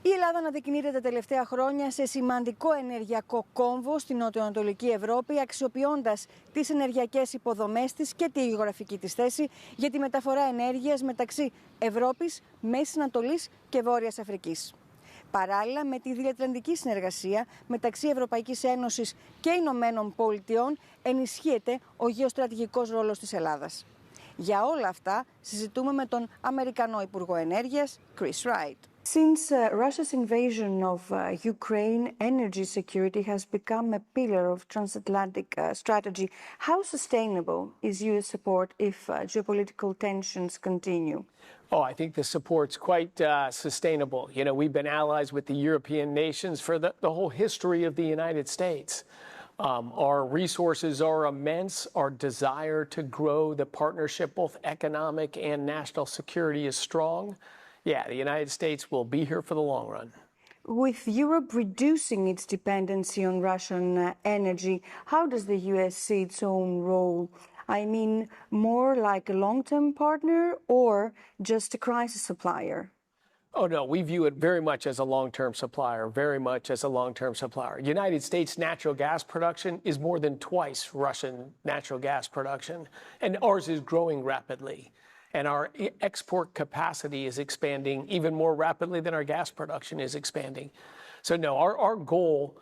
Η Ελλάδα αναδεικνύεται τα τελευταία χρόνια σε σημαντικό ενεργειακό κόμβο στην νοτιοανατολική Ευρώπη, αξιοποιώντας τις ενεργειακές υποδομές της και τη γεωγραφική της θέση για τη μεταφορά ενέργειας μεταξύ Ευρώπης, Μέσης Ανατολής και Βόρειας Αφρικής. Παράλληλα με τη διατλαντική συνεργασία μεταξύ Ευρωπαϊκής Ένωσης και Ηνωμένων Πολιτειών ενισχύεται ο γεωστρατηγικός ρόλος της Ελλάδας. Για όλα αυτά συζητούμε με τον Αμερικανό Υπουργό Ενέργειας, Chris Wright. Since Russia's invasion of Ukraine, energy security has become a pillar of transatlantic strategy. How sustainable is U.S. support if geopolitical tensions continue? Oh, I think the support's quite sustainable. You know, we've been allies with the European nations for the whole history of the United States. Our resources are immense. Our desire to grow the partnership, both economic and national security, is strong. Yeah, the United States will be here for the long run. With Europe reducing its dependency on Russian energy, how does the U.S. see its own role? I mean, more like a long-term partner or just a crisis supplier? Oh, no, we view it very much as a long-term supplier, very much as a long-term supplier. United States natural gas production is more than twice Russian natural gas production, and ours is growing rapidly. And our export capacity is expanding even more rapidly than our gas production is expanding. So no, our goal,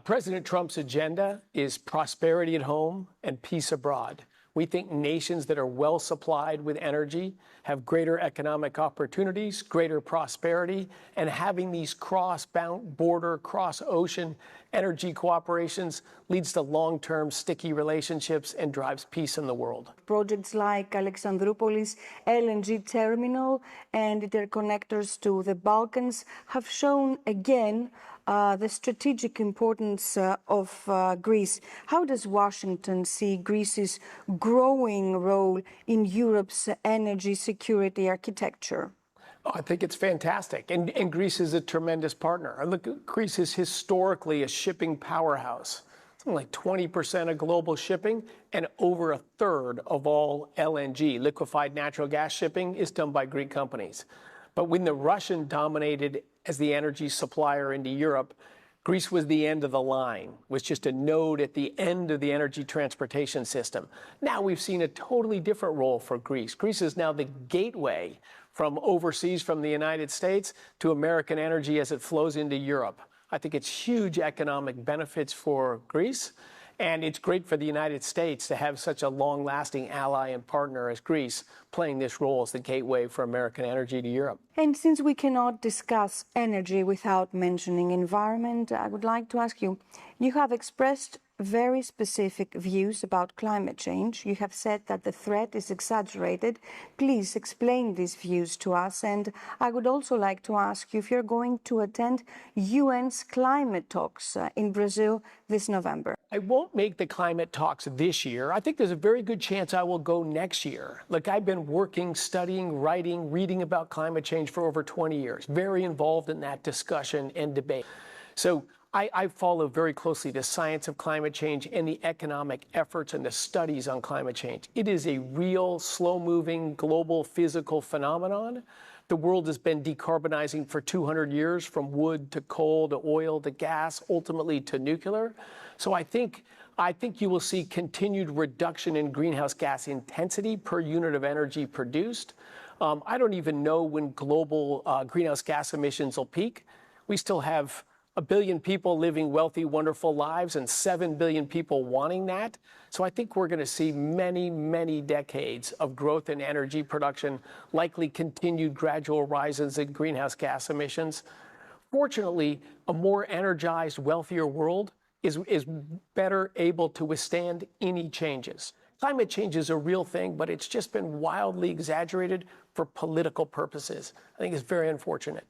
President Trump's agenda is prosperity at home and peace abroad. We think nations that are well supplied with energy have greater economic opportunities, greater prosperity, and having these cross-border, cross-ocean energy cooperations leads to long-term sticky relationships and drives peace in the world. Projects like Alexandroupolis LNG terminal and interconnectors to the Balkans have shown again the strategic importance of Greece. How does Washington see Greece's growing role in Europe's energy security architecture? Oh, I think it's fantastic. And Greece is a tremendous partner. Look, Greece is historically a shipping powerhouse. Something like 20% of global shipping and over a third of all LNG, liquefied natural gas shipping, is done by Greek companies. But when the Russian dominated as the energy supplier into Europe, Greece was the end of the line, was just a node at the end of the energy transportation system. Now we've seen a totally different role for Greece. Greece is now the gateway from overseas, from the United States, to American energy as it flows into Europe. I think it's huge economic benefits for Greece, and it's great for the United States to have such a long-lasting ally and partner as Greece playing this role as the gateway for American energy to Europe. And since we cannot discuss energy without mentioning environment, I would like to ask you, you have expressed very specific views about climate change. You have said that the threat is exaggerated. Please explain these views to us. And I would also like to ask you if you're going to attend UN's climate talks in Brazil this November. I won't make the climate talks this year. I think there's a very good chance I will go next year. Look, I've been working, studying, writing, reading about climate change for over 20 years, very involved in that discussion and debate. So I follow very closely the science of climate change and the economic efforts and the studies on climate change. It is a real, slow-moving, global, physical phenomenon. The world has been decarbonizing for 200 years, from wood to coal to oil to gas, ultimately to nuclear. So I think you will see continued reduction in greenhouse gas intensity per unit of energy produced. I don't even know when global greenhouse gas emissions will peak. We still have 1 billion people living wealthy, wonderful lives and 7 billion people wanting that. So I think we're going to see many, many decades of growth in energy production, likely continued gradual rises in greenhouse gas emissions. Fortunately, a more energized, wealthier world is better able to withstand any changes. Climate change is a real thing, but it's just been wildly exaggerated for political purposes. I think it's very unfortunate.